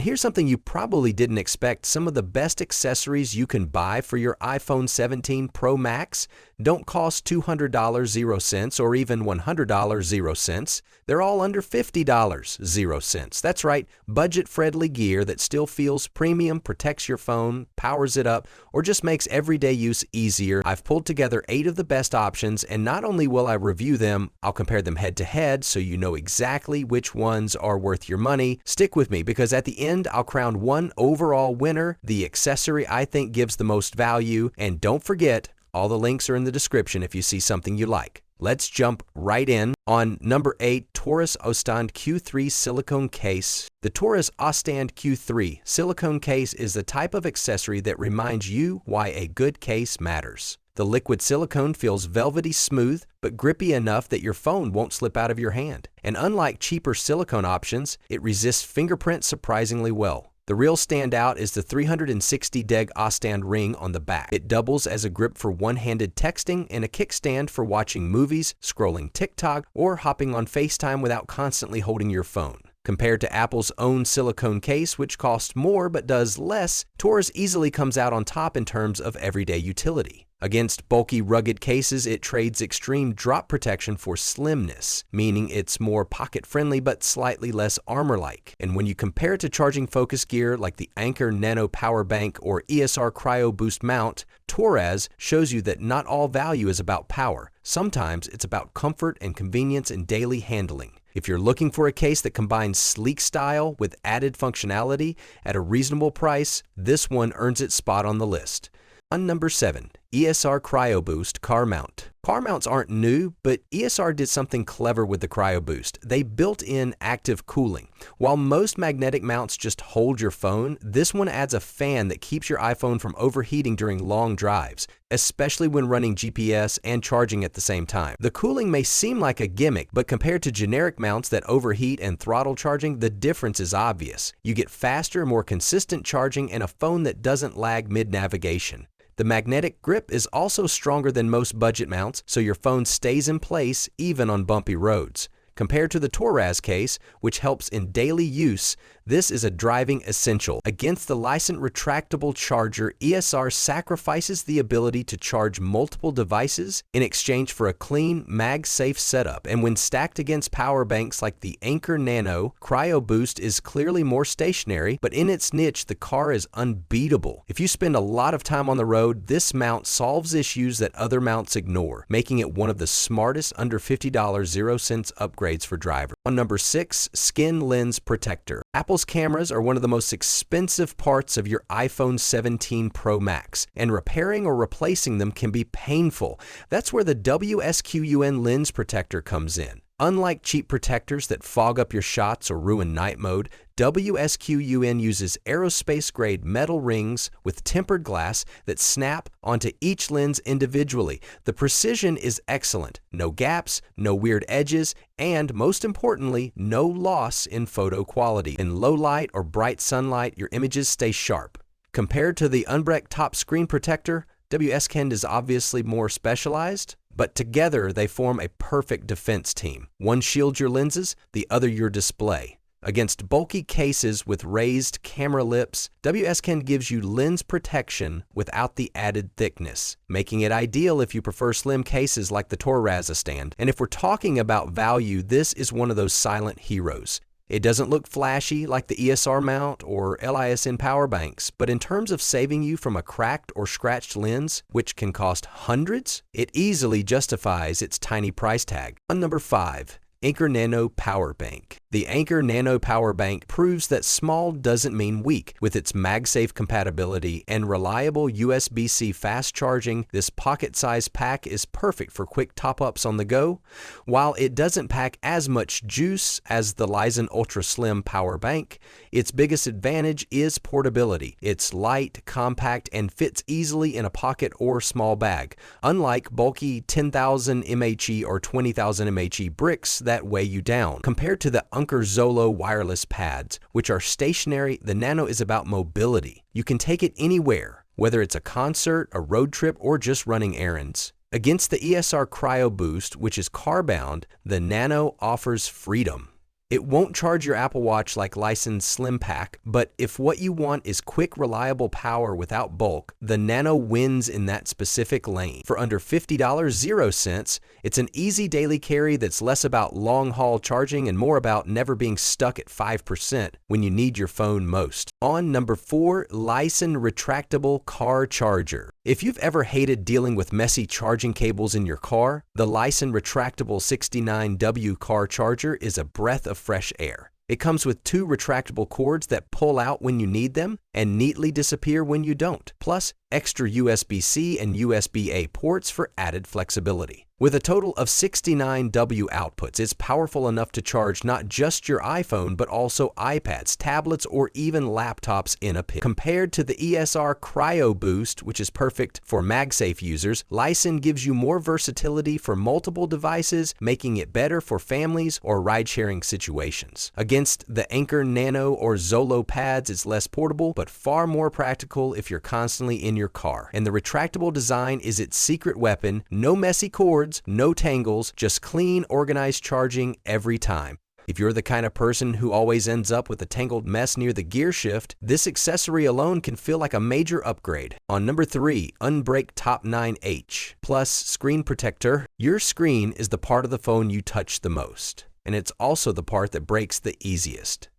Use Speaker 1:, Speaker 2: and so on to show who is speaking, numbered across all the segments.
Speaker 1: here's something you probably didn't expect: some of the best accessories you can buy for your iPhone 17 Pro Max don't cost $200 0 cents or even $100 0 cents. They're all under $50 0 cents. That's right, budget-friendly gear that still feels premium, protects your phone, powers it up, or just makes everyday use easier. I've pulled together 8 of the best options, and not only will I review them, I'll compare them head to head so you know exactly which ones are worth your money. Stick with me, because at the end, I'll crown one overall winner, the accessory I think gives the most value, and don't forget, all the links are in the description if you see something you like. Let's jump right in. On number 8, TORRAS Ostand Q3 Silicone Case. The TORRAS Ostand Q3 silicone case is the type of accessory that reminds you why a good case matters. The liquid silicone feels velvety smooth, but grippy enough that your phone won't slip out of your hand. And unlike cheaper silicone options, it resists fingerprints surprisingly well. The real standout is the 360 deg Ostand ring on the back. It doubles as a grip for one-handed texting and a kickstand for watching movies, scrolling TikTok, or hopping on FaceTime without constantly holding your phone. Compared to Apple's own silicone case, which costs more but does less, TORRAS easily comes out on top in terms of everyday utility. Against bulky, rugged cases, it trades extreme drop protection for slimness, meaning it's more pocket-friendly but slightly less armor-like. And when you compare it to charging focus gear like the Anker Nano power bank or ESR CryoBoost Mount, TORRAS shows you that not all value is about power. Sometimes it's about comfort and convenience in daily handling. If you're looking for a case that combines sleek style with added functionality at a reasonable price, this one earns its spot on the list. On number 7, ESR CryoBoost Car Mount. Car mounts aren't new, but ESR did something clever with the CryoBoost. They built in active cooling. While most magnetic mounts just hold your phone, this one adds a fan that keeps your iPhone from overheating during long drives, especially when running GPS and charging at the same time. The cooling may seem like a gimmick, but compared to generic mounts that overheat and throttle charging, the difference is obvious. You get faster, more consistent charging and a phone that doesn't lag mid-navigation. The magnetic grip is also stronger than most budget mounts, so your phone stays in place even on bumpy roads. Compared to the TORRAS case, which helps in daily use, this is a driving essential. Against the LISEN retractable charger, ESR sacrifices the ability to charge multiple devices in exchange for a clean, MagSafe setup. And when stacked against power banks like the Anker Nano, CryoBoost is clearly more stationary, but in its niche, the car is unbeatable. If you spend a lot of time on the road, this mount solves issues that other mounts ignore, making it one of the smartest under $50 0 cents upgrades for drivers. On number 6, Skin Lens Protector. Apple's cameras are one of the most expensive parts of your iPhone 17 Pro Max, and repairing or replacing them can be painful. That's where the WSKEN lens protector comes in. Unlike cheap protectors that fog up your shots or ruin night mode, WSKEN uses aerospace-grade metal rings with tempered glass that snap onto each lens individually. The precision is excellent. No gaps, no weird edges, and most importantly, no loss in photo quality. In low light or bright sunlight, your images stay sharp. Compared to the UNBREAK top screen protector, WSKEN is obviously more specialized, but together they form a perfect defense team. One shields your lenses, the other your display. Against bulky cases with raised camera lips, WSKEN gives you lens protection without the added thickness, making it ideal if you prefer slim cases like the TORRAS Ostand. And if we're talking about value, this is one of those silent heroes. It doesn't look flashy like the ESR mount or LISEN power banks, but in terms of saving you from a cracked or scratched lens, which can cost hundreds, it easily justifies its tiny price tag. On number 5, Anker Nano Power Bank. The Anker Nano Power Bank proves that small doesn't mean weak. With its MagSafe-compatibility and reliable USB-C fast charging, this pocket-sized pack is perfect for quick top-ups on the go. While it doesn't pack as much juice as the LISEN Ultra Slim Power Bank, its biggest advantage is portability. It's light, compact, and fits easily in a pocket or small bag, unlike bulky 10,000 mHe or 20,000 mHe bricks that weigh you down. Compared to the Anker Zolo wireless pads, which are stationary, the Nano is about mobility. You can take it anywhere, whether it's a concert, a road trip, or just running errands. Against the ESR CryoBoost, which is car-bound, the Nano offers freedom. It won't charge your Apple Watch like LISEN's Slim Pack, but if what you want is quick, reliable power without bulk, the Nano wins in that specific lane. For under $50, 0 cents, it's an easy daily carry that's less about long-haul charging and more about never being stuck at 5% when you need your phone most. On number 4, LISEN Retractable Car Charger. If you've ever hated dealing with messy charging cables in your car, the LISEN Retractable 69W car charger is a breath of fresh air. It comes with 2 retractable cords that pull out when you need them and neatly disappear when you don't, plus extra USB-C and USB-A ports for added flexibility. With a total of 69 W outputs, it's powerful enough to charge not just your iPhone, but also iPads, tablets, or even laptops in a pinch. Compared to the ESR CryoBoost, which is perfect for MagSafe users, LISEN gives you more versatility for multiple devices, making it better for families or ride-sharing situations. Against the Anker, Nano, or Zolo pads, it's less portable, but far more practical if you're constantly in your car. And the retractable design is its secret weapon. No messy cords, no tangles, just clean, organized charging every time. If you're the kind of person who always ends up with a tangled mess near the gear shift, this accessory alone can feel like a major upgrade. On number 3, UNBREAK Top 9H Plus Screen Protector. Your screen is the part of the phone you touch the most, and it's also the part that breaks the easiest.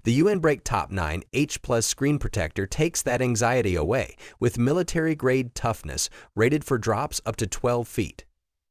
Speaker 1: The UNBREAK Top 9 H Plus Screen Protector takes that anxiety away with military-grade toughness, rated for drops up to 12 feet.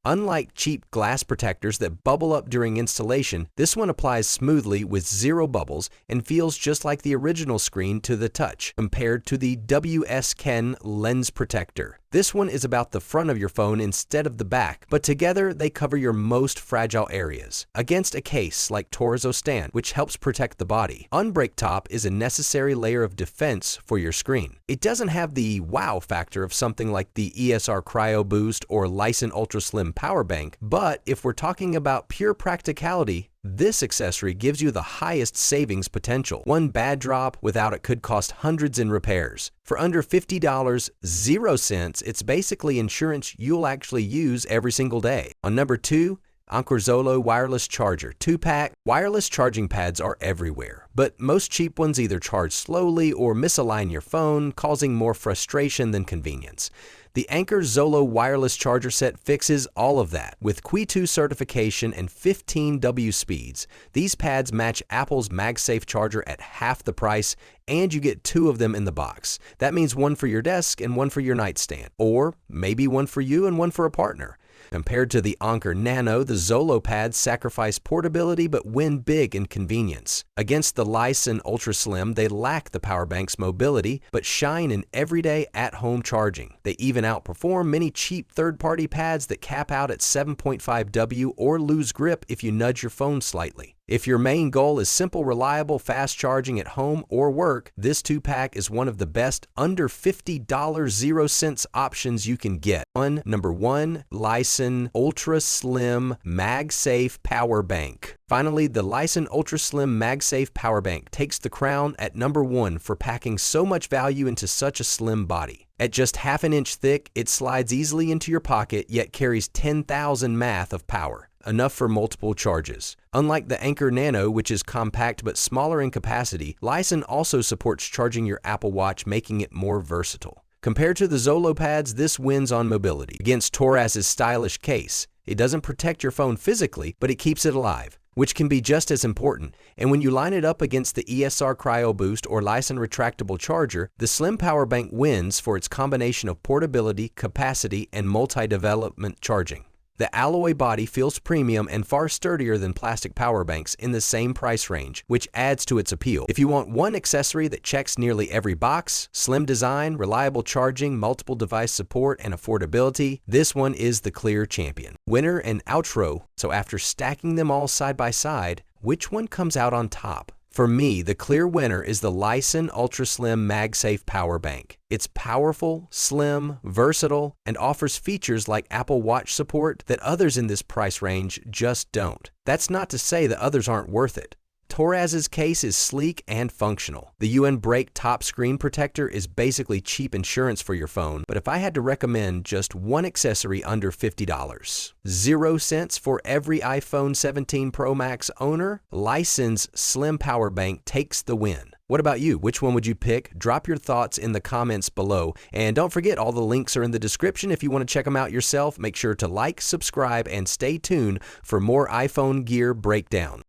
Speaker 1: Unlike cheap glass protectors that bubble up during installation, this one applies smoothly with 0 bubbles and feels just like the original screen to the touch, compared to the WSKEN lens protector. This one is about the front of your phone instead of the back, but together they cover your most fragile areas. Against a case like TORRAS Ostand, which helps protect the body, UNBREAK Top is a necessary layer of defense for your screen. It doesn't have the wow factor of something like the ESR CryoBoost or LISEN Ultra Slim Power Bank, but if we're talking about pure practicality, this accessory gives you the highest savings potential. One bad drop without it could cost hundreds in repairs. For under $50, 0 cents, it's basically insurance you'll actually use every single day. On number 2, Anker Zolo Wireless Charger 2-pack. Wireless charging pads are everywhere, but most cheap ones either charge slowly or misalign your phone, causing more frustration than convenience. The Anker Zolo wireless charger set fixes all of that. With Qi 2 certification and 15 W speeds, these pads match Apple's MagSafe charger at half the price, and you get 2 of them in the box. That means one for your desk and one for your nightstand, or maybe one for you and one for a partner. Compared to the Anker Nano, the Zolo pads sacrifice portability but win big in convenience. Against the LISEN Ultra Slim, they lack the power bank's mobility but shine in everyday at-home charging. They even outperform many cheap third-party pads that cap out at 7.5 W or lose grip if you nudge your phone slightly. If your main goal is simple, reliable, fast charging at home or work, this 2-pack is one of the best under $50 0 cents options you can get. On number 1, LISEN Ultra Slim MagSafe Power Bank. Finally, the LISEN Ultra Slim MagSafe Power Bank takes the crown at number 1 for packing so much value into such a slim body. At just half an inch thick, it slides easily into your pocket yet carries 10,000 mAh of power, enough for multiple charges. Unlike the Anker Nano, which is compact but smaller in capacity, LISEN also supports charging your Apple Watch, making it more versatile. Compared to the Zolo pads, this wins on mobility. Against TORRAS's stylish case, it doesn't protect your phone physically, but it keeps it alive, which can be just as important. And when you line it up against the ESR CryoBoost or LISEN retractable charger, the Slim Power Bank wins for its combination of portability, capacity, and multi-development charging. The alloy body feels premium and far sturdier than plastic power banks in the same price range, which adds to its appeal. If you want one accessory that checks nearly every box, slim design, reliable charging, multiple device support, and affordability, this one is the clear champion. Winner and outro. So after stacking them all side by side, which one comes out on top? For me, the clear winner is the LISEN Ultra Slim MagSafe Power Bank. It's powerful, slim, versatile, and offers features like Apple Watch support that others in this price range just don't. That's not to say that others aren't worth it. TORRAS's case is sleek and functional. The UNBREAK top screen protector is basically cheap insurance for your phone, but if I had to recommend just one accessory under $50, 0 cents for every iPhone 17 Pro Max owner, LISEN's Slim Power Bank takes the win. What about you? Which one would you pick? Drop your thoughts in the comments below. And don't forget, all the links are in the description. If you want to check them out yourself, make sure to like, subscribe, and stay tuned for more iPhone gear breakdown.